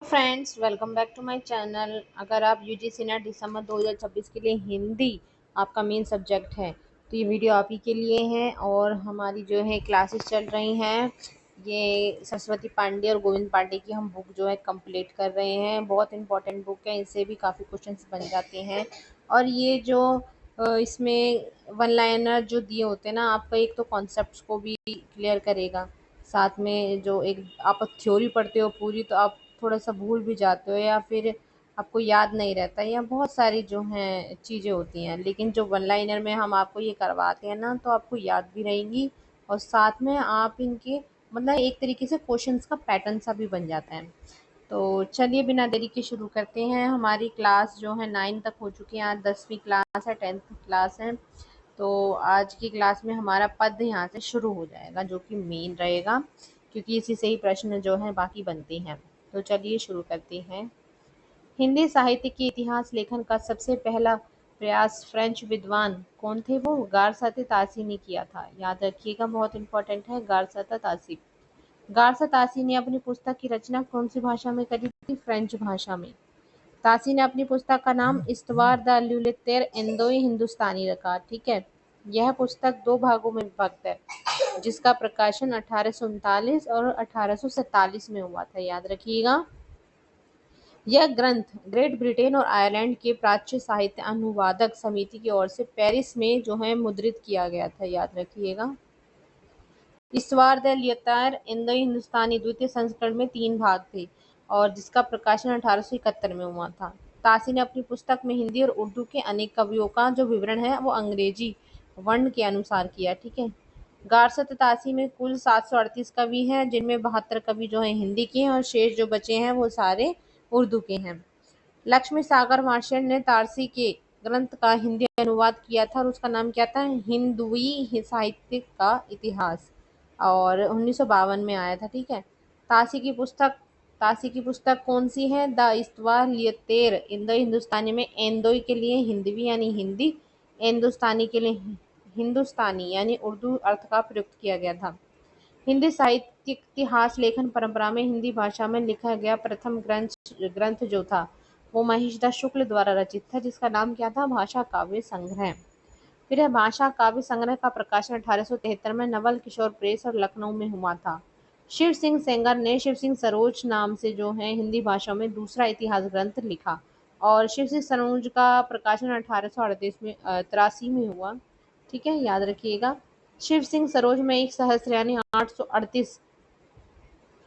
Friends, welcome back to my channel. अगर आप UGC net दिसंबर 2026 के लिए हिंदी आपका मेन सब्जेक्ट है तो ये वीडियो आप ही के लिए है। और हमारी जो है क्लासेस चल रही हैं, ये सरस्वती पांडे और गोविंद पांडे की हम बुक जो है कंप्लीट कर रहे हैं। बहुत इंपॉर्टेंट बुक है, इससे भी काफ़ी क्वेश्चंस बन जाते हैं। और ये जो इसमें वन लाइनर जो दिए होते हैं ना, आपका एक तो कॉन्सेप्ट्स को भी क्लियर करेगा, साथ में जो एक आप थ्योरी पढ़ते हो पूरी, तो आप थोड़ा सा भूल भी जाते हो या फिर आपको याद नहीं रहता, या बहुत सारी जो हैं चीज़ें होती हैं। लेकिन जो वन लाइनर में हम आपको ये करवाते हैं ना, तो आपको याद भी रहेंगी और साथ में आप इनके मतलब एक तरीके से क्वेश्चंस का पैटर्न सा भी बन जाता है। तो चलिए बिना देरी के शुरू करते हैं। हमारी क्लास जो है 9 तक हो चुकी है, आज 10वीं क्लास है, 10th क्लास है। तो आज की क्लास में हमारा पद यहाँ से शुरू हो जाएगा, जो कि मेन रहेगा, क्योंकि इसी से ही प्रश्न जो हैं बाकी बनते हैं। तो चलिए शुरू करते हैं। हिंदी साहित्य के इतिहास लेखन का सबसे पहला प्रयास फ्रेंच विद्वान कौन थे? वो गारसाते तासी ने किया था। याद रखिएगा, बहुत इंपॉर्टेंट है गारसाता तासी। गारसा तासी ने अपनी पुस्तक की रचना कौन सी भाषा में करी थी? फ्रेंच भाषा में। तासी ने अपनी पुस्तक का नाम इस्तवार द ल्यूलितेर इंदोई हिंदुस्तानी रखा। ठीक है, यह पुस्तक 2 भागों में विभक्त है, जिसका प्रकाशन 1839 और 1847 में हुआ था। याद रखिएगा, यह ग्रंथ ग्रेट ब्रिटेन और आयरलैंड के प्राच्य साहित्य अनुवादक समिति की ओर से पेरिस में जो है मुद्रित किया गया था। याद रखिएगा, इस्तवार द ल्यूलितेर इंदोई हिंदुस्तानी द्वितीय संस्करण में 3 भाग थे और जिसका प्रकाशन 1871 में हुआ था। तासी ने अपनी पुस्तक में हिंदी और उर्दू के अनेक कवियों का जो विवरण है वो अंग्रेजी वर्ण के अनुसार किया। ठीक है, गारसत तासी में कुल 738 कवि हैं, जिनमें 72 कवि जो हैं हिंदी के हैं और शेष जो बचे हैं वो सारे उर्दू के हैं। लक्ष्मी सागर मार्शल ने तारसी के ग्रंथ का हिंदी अनुवाद किया था और उसका नाम क्या था? हिंदुई साहित्य का इतिहास, और 1952 में आया था। ठीक है, तासी की पुस्तक तासी की पुस्तक कौन सी है? द इस्तवा लियतेर इंदो हिंदुस्तानी में एंदोई के लिए हिंदवी यानी हिंदी, हिंदुस्तानी के लिए हिंदुस्तानी यानी उर्दू अर्थ का प्रयुक्त किया गया था। हिंदी साहित्यिक इतिहास लेखन परंपरा में हिंदी भाषा में लिखा गया प्रथम ग्रंथ जो था वो महेशदास शुक्ल द्वारा रचित था, जिसका नाम क्या था? भाषा काव्य संग्रह। फिर यह भाषा काव्य संग्रह का प्रकाशन 1873 में नवल किशोर प्रेस और लखनऊ में हुआ था। शिव सिंह सेंगर ने शिव सिंह सरोज नाम से जो है हिंदी भाषा में दूसरा इतिहास ग्रंथ लिखा और शिव सिंह सरोज का प्रकाशन 1838 में 83 में हुआ। ठीक है, याद रखिएगा, शिव सिंह सरोज में एक सहस्र यानी 838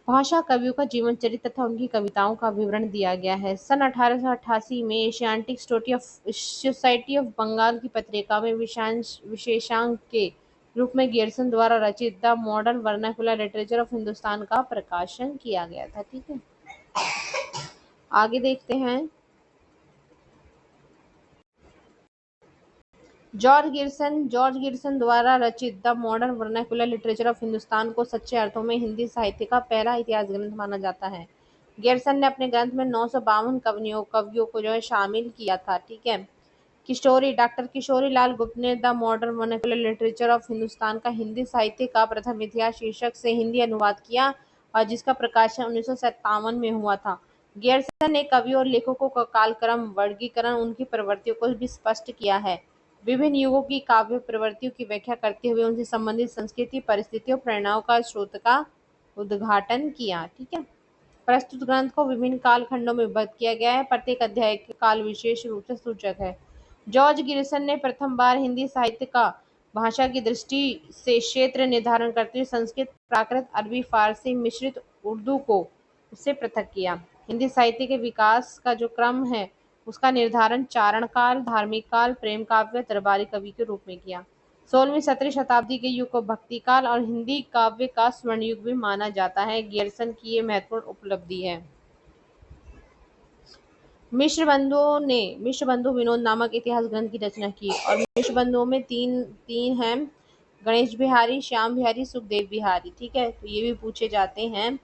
भाषा कवियों का जीवन चरित्र तथा उनकी कविताओं का विवरण दिया गया है। सन 1888 में एशियाटिक सोसाइटी ऑफ बंगाल की पत्रिका में विशेषांक के रूप में गियर्सन द्वारा रचित the modern vernacular literature of Hindustan का प्रकाशन किया गया था। ठीक है, आगे देखते हैं। जॉर्ज गिरसन द्वारा रचित the modern vernacular literature of Hindustan को सच्चे अर्थों में हिंदी साहित्य का पहला इतिहास ग्रंथ माना जाता है। गियर्सन ने अपने ग्रंथ में 952 कवियों को जो है शामिल किया था। ठीक है, डॉक्टर किशोरी लाल गुप्त ने the modern vernacular literature of Hindustan का हिंदी साहित्य का प्रथम इतिहास शीर्षक से हिंदी अनुवाद किया और जिसका प्रकाशन 1957 में हुआ था। गियर्सन ने कवियों और लेखकों का कालक्रम, वर्गीकरण, उनकी प्रवृत्तियों को भी स्पष्ट किया है। विभिन्न युगों की काव्य प्रवृत्तियों की व्याख्या करते हुए उनसे संबंधित संस्कृति, परिस्थितियों, प्रेरणाओं का स्रोत का उद्घाटन किया। ठीक है, प्रस्तुत ग्रंथ को विभिन्न कालखंडों में विभक्त किया गया है। प्रत्येक अध्याय के काल विशेष रूप से सूचक है। जॉर्ज गिरिसन ने प्रथम बार हिंदी साहित्य का भाषा की दृष्टि से क्षेत्र निर्धारण करते हुए संस्कृत, प्राकृत, अरबी, फारसी मिश्रित उर्दू को उससे पृथक किया। हिंदी साहित्य के विकास का जो क्रम है उसका निर्धारण चारण काल, धार्मिक काल, प्रेम काव्य, दरबारी कवि के रूप में किया। 16वीं-17वीं शताब्दी के युग को भक्ति काल और हिंदी काव्य का स्वर्ण युग भी माना जाता है। गियर्सन की ये महत्वपूर्ण उपलब्धि है। मिश्र बंधु विनोद नामक इतिहास ग्रंथ की रचना की और मिश्र बंधुओं में तीन हैं, गणेश बिहारी, श्याम बिहारी, सुखदेव बिहारी। ठीक है, तो ये भी पूछे जाते हैं।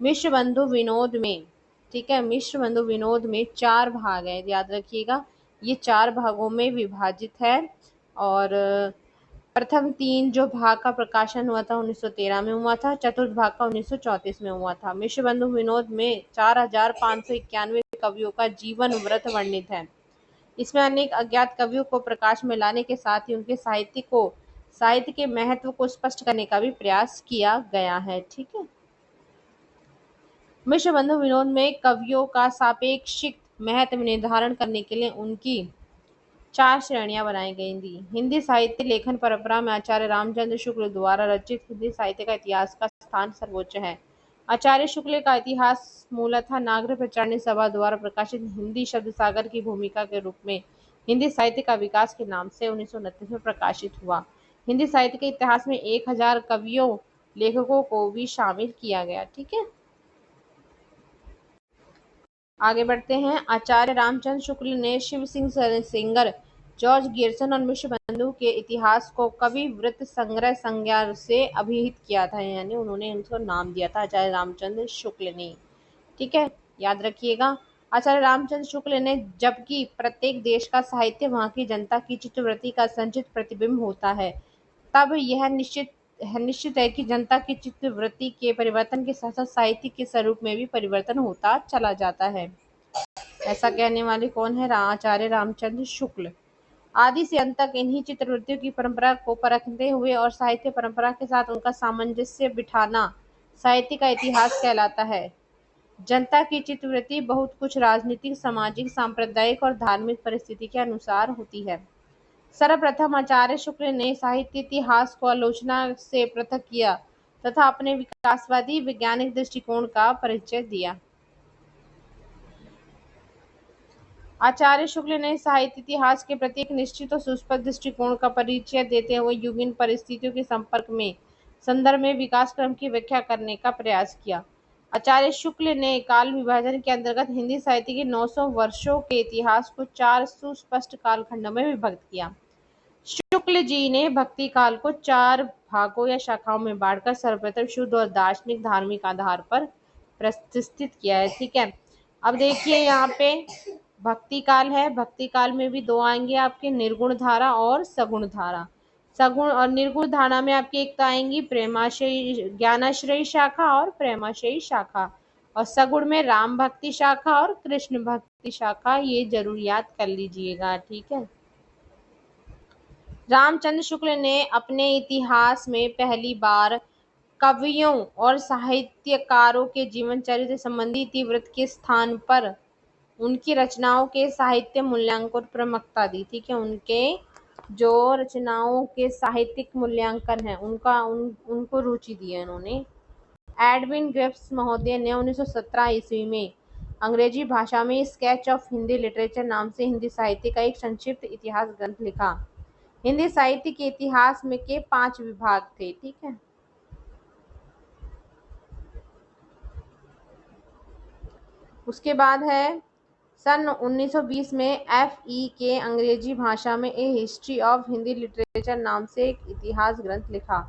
मिश्र बंधु विनोद में, ठीक है, मिश्र बंधु विनोद में 4 भाग हैं। याद रखिएगा, ये 4 भागों में विभाजित है और प्रथम 3 जो भाग का प्रकाशन हुआ था 1913 में हुआ था, चतुर्थ भाग का 1934 में हुआ था। मिश्रबंधु विनोद में 4591 कवियों का जीवन वृत्त वर्णित है। इसमें अनेक अज्ञात कवियों को प्रकाश में लाने के साथ ही उनके साहित्य के महत्व को स्पष्ट करने का भी प्रयास किया गया है। ठीक है। मिश्रबंधु विनोद में कवियों का सापेक्षिक महत्व निर्धारण करने के लिए उनकी 4 श्रेणियां बनाई गई थी। हिंदी साहित्य लेखन परंपरा में आचार्य रामचंद्र शुक्ल द्वारा रचित हिंदी साहित्य का इतिहास का स्थान सर्वोच्च है। आचार्य शुक्ल का इतिहास मूलतः नागरी प्रचारणी सभा द्वारा प्रकाशित हिंदी शब्द सागर की भूमिका के रूप में हिंदी साहित्य का विकास के नाम से 1929 में प्रकाशित हुआ। हिंदी साहित्य के इतिहास में 1000 कवियों लेखकों को भी शामिल किया गया। ठीक है। आगे बढ़ते हैं। आचार्य रामचंद्र शुक्ल ने शिव सिंह सेंगर, जॉर्ज गियर्सन और मिश्रबंधु के इतिहास को कवि वृत्त संग्रह संज्ञा से अभिहित किया था, यानी उन्होंने उनको नाम दिया था आचार्य रामचंद्र शुक्ल ने। ठीक है, याद रखिएगा। आचार्य रामचंद्र शुक्ल ने, जबकि प्रत्येक देश का साहित्य वहाँ की जनता की चित्तवृत्ति का संचित प्रतिबिंब होता है, तब यह निश्चित है कि जनता की चित्तवृत्ति के परिवर्तन के साथ साथ साहित्य के स्वरूप में भी परिवर्तन होता चला जाता है। ऐसा कहने वाले कौन है? आचार्य रामचंद्र शुक्ल। आदि से अंत तक इन्हीं चित्रवृत्तियों की परंपरा को परखते हुए और साहित्य परंपरा के साथ उनका सामंजस्य बिठाना साहित्य का इतिहास कहलाता है। जनता की चित्तवृत्ति बहुत कुछ राजनीतिक, सामाजिक, सांप्रदायिक और धार्मिक परिस्थिति के अनुसार होती है। सर्वप्रथम आचार्य शुक्ल ने साहित्य इतिहास को आलोचना से पृथक किया तथा अपने विकासवादी वैज्ञानिक दृष्टिकोण का परिचय दिया। आचार्य शुक्ल ने साहित्य इतिहास के प्रति एक निश्चित और सुस्पष्ट दृष्टिकोण का परिचय देते हुए युगीन परिस्थितियों के संदर्भ में विकास क्रम की व्याख्या करने का प्रयास किया। आचार्य शुक्ल ने काल विभाजन के अंतर्गत हिंदी साहित्य के 900 वर्षों के इतिहास को 4 सुस्पष्ट कालखंडों में विभक्त किया। शुक्ल जी ने भक्ति काल को 4 भागों या शाखाओं में बांटकर सर्वप्रथम शुद्ध और दार्शनिक धार्मिक आधार पर प्रतिष्ठित किया है। ठीक है। अब देखिए यहाँ पे भक्ति काल है। भक्ति काल में भी 2 आएंगे आपके, निर्गुण धारा और सगुण धारा। सगुण और निर्गुण धारा में आपकी एक तो आएंगी प्रेमाश्रयी ज्ञानाश्रयी शाखा और प्रेमाश्रयी शाखा, और सगुण में राम भक्ति शाखा और कृष्ण भक्ति शाखा। ये जरूर याद कर लीजिएगा। ठीक है। रामचंद्र शुक्ल ने अपने इतिहास में पहली बार कवियों और साहित्यकारों के जीवन चरित्र संबंधी इतिवृत्त के स्थान पर उनकी रचनाओं के साहित्य मूल्यांकन को प्रमुखता दी। ठीक है। उनके जो रचनाओं के साहित्यिक मूल्यांकन है उनको रुचि दी है उन्होंने। एडविन ग्रिफ्स महोदय ने 1917 ईस्वी में अंग्रेजी भाषा में स्केच ऑफ हिंदी लिटरेचर नाम से हिंदी साहित्य का एक संक्षिप्त इतिहास ग्रंथ लिखा। हिंदी साहित्य के इतिहास में के 5 विभाग थे। ठीक है। उसके बाद है सन 1920 में एफ.ई. के अंग्रेजी भाषा में ए हिस्ट्री ऑफ हिंदी लिटरेचर नाम से एक इतिहास ग्रंथ लिखा।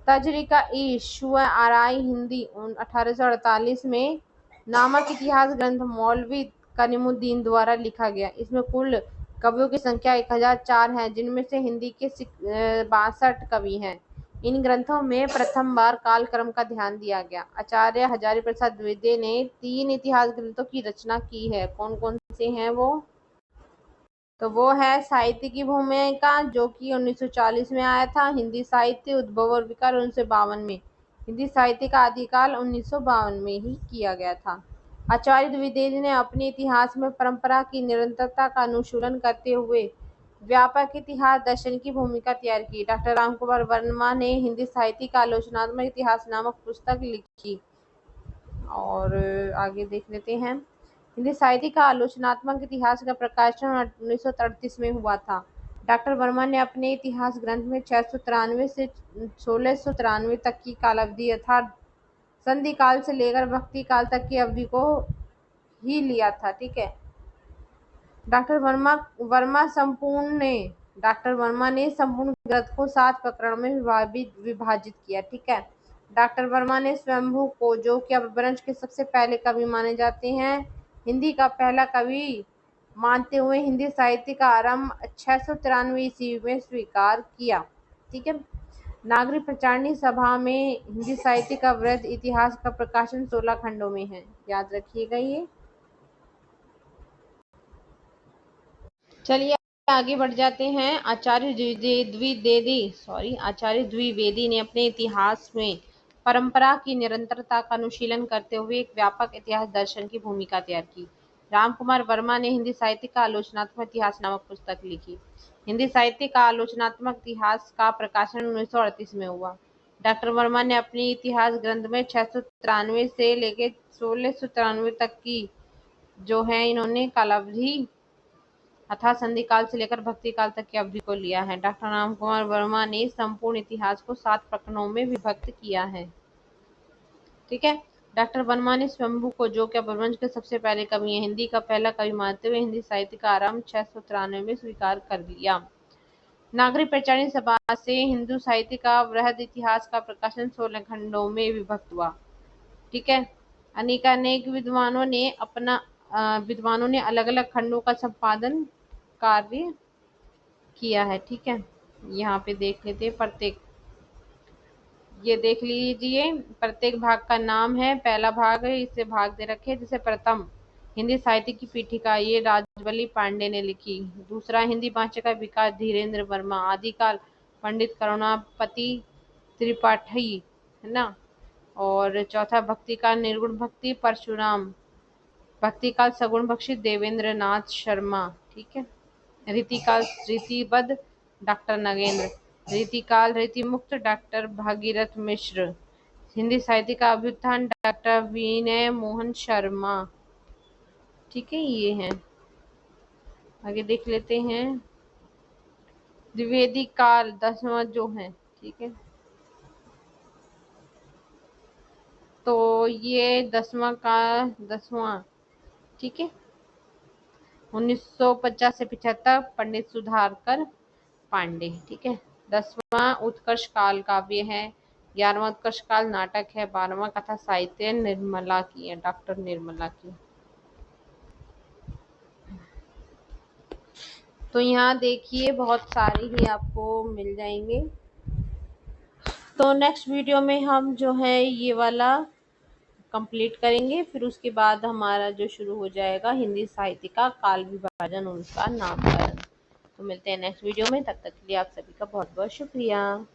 तजरिका-ई शुअराई हिंदी 1848 में नामक इतिहास ग्रंथ मौलवी करीमुद्दीन द्वारा लिखा गया। इसमें कुल कवियों की संख्या 1004 है, जिनमें से हिंदी के 62 कवि हैं। इन ग्रंथों में प्रथम बार कालक्रम का ध्यान दिया गया। आचार्य हजारी प्रसाद द्विवेदी ने 3 इतिहास ग्रंथों की रचना की है। कौन कौन से हैं वो? तो वो है साहित्य की भूमिका, जो कि 1940 में आया था। हिंदी साहित्य उद्भव और विकास 1952 में। हिंदी साहित्य का आदिकाल 1952 में ही किया गया था। आचार्य द्विवेदी ने अपने इतिहास में परंपरा की निरंतरता का अनुशीलन करते हुए व्यापक इतिहास दर्शन की भूमिका तैयार की। डॉक्टर रामकुमार वर्मा ने हिंदी साहित्य का आलोचनात्मक इतिहास नामक पुस्तक लिखी। और आगे देख लेते हैं। हिंदी साहित्य का आलोचनात्मक इतिहास का प्रकाशन 1933 में हुआ था। डॉक्टर वर्मा ने अपने इतिहास ग्रंथ में 693 से 1693 तक की कालावधि अर्थात संधि काल से लेकर भक्ति काल तक की अवधि को ही लिया था। ठीक है। डॉक्टर वर्मा ने संपूर्ण ग्रंथ को 7 प्रकरणों में विभाजित किया। ठीक है। डॉक्टर वर्मा ने स्वयंभू को, जो कि अपभ्रंश के सबसे पहले कवि माने जाते हैं, हिंदी का पहला कवि मानते हुए हिंदी साहित्य का आरंभ 693 ईस्वी में स्वीकार किया। ठीक है। नागरिक प्रचारणी सभा में हिंदी साहित्य का वृहद इतिहास का प्रकाशन 16 खंडों में है, याद रखिएगा ये। चलिए आगे बढ़ जाते हैं। आचार्य द्विवेदी ने अपने इतिहास में परंपरा की निरंतरता का अनुशीलन करते हुए एक व्यापक इतिहास दर्शन की भूमिका तैयार की। रामकुमार वर्मा ने हिंदी साहित्य का आलोचनात्मक इतिहास नामक पुस्तक लिखी। हिंदी साहित्य का आलोचनात्मक इतिहास का प्रकाशन 1938 में हुआ। डॉक्टर वर्मा ने अपने इतिहास ग्रंथ में 693 से लेकर 1693 तक की जो है इन्होंने कालावधि अर्थात संधि काल से लेकर भक्ति काल तक की अवधि को लिया है। डॉक्टर रामकुमार वर्मा ने संपूर्ण इतिहास को 7 प्रकरणों में विभक्त किया है। ठीक है। डॉक्टर वर्मा ने स्वयंभू को, जो कि अपभ्रंश के सबसे पहले कवि हैं, हिंदी का पहला कवि मानते हुए हिंदी साहित्य का आरंभ 693 में स्वीकार कर लिया। नागरिक प्रचारणी सभा से हिंदू साहित्य का वृहद इतिहास का प्रकाशन 16 खंडों में विभक्त हुआ। ठीक है। अनेकानेक विद्वानों ने अलग अलग खंडों का संपादन कार्य किया है। ठीक है। यहाँ पे देख लेते हैं प्रत्येक, ये देख लीजिए प्रत्येक भाग का नाम है। पहला भाग है, इसे भाग दे रखे, जैसे प्रथम हिंदी साहित्य की पीठिका, ये राजवल्ली पांडे ने लिखी। दूसरा हिंदी भाषा का विकास, धीरेन्द्र वर्मा। आदिकाल पंडित करुणापति त्रिपाठी, है ना। और चौथा भक्तिकाल निर्गुण भक्ति, परशुराम। भक्तिकाल सगुण भक्ति, देवेंद्र नाथ शर्मा। ठीक है। रीतिकाल रीतिबद्ध, डॉक्टर नगेंद्र। रीतिकाल रीतिमुक्त, डॉक्टर भागीरथ मिश्र। हिंदी साहित्य का अभ्युत्थान, डॉक्टर विनय मोहन शर्मा। ठीक है, ये है। आगे देख लेते हैं द्विवेदी काल 10वां जो है। ठीक है, तो ये 10वां। ठीक है, 1950 से 75 पंडित सुधाकर पांडे। ठीक है। 10वां उत्कर्ष काल काव्य है। 11वां उत्कर्ष काल नाटक है। 12वां कथा साहित्य निर्मला की है, डॉक्टर निर्मला की। तो यहाँ देखिए बहुत सारे ही आपको मिल जाएंगे। तो नेक्स्ट वीडियो में हम जो है ये वाला कंप्लीट करेंगे, फिर उसके बाद हमारा जो शुरू हो जाएगा हिंदी साहित्य का काल विभाजन, उनका नामकरण। तो मिलते हैं नेक्स्ट वीडियो में, तब तक के लिए आप सभी का बहुत बहुत शुक्रिया।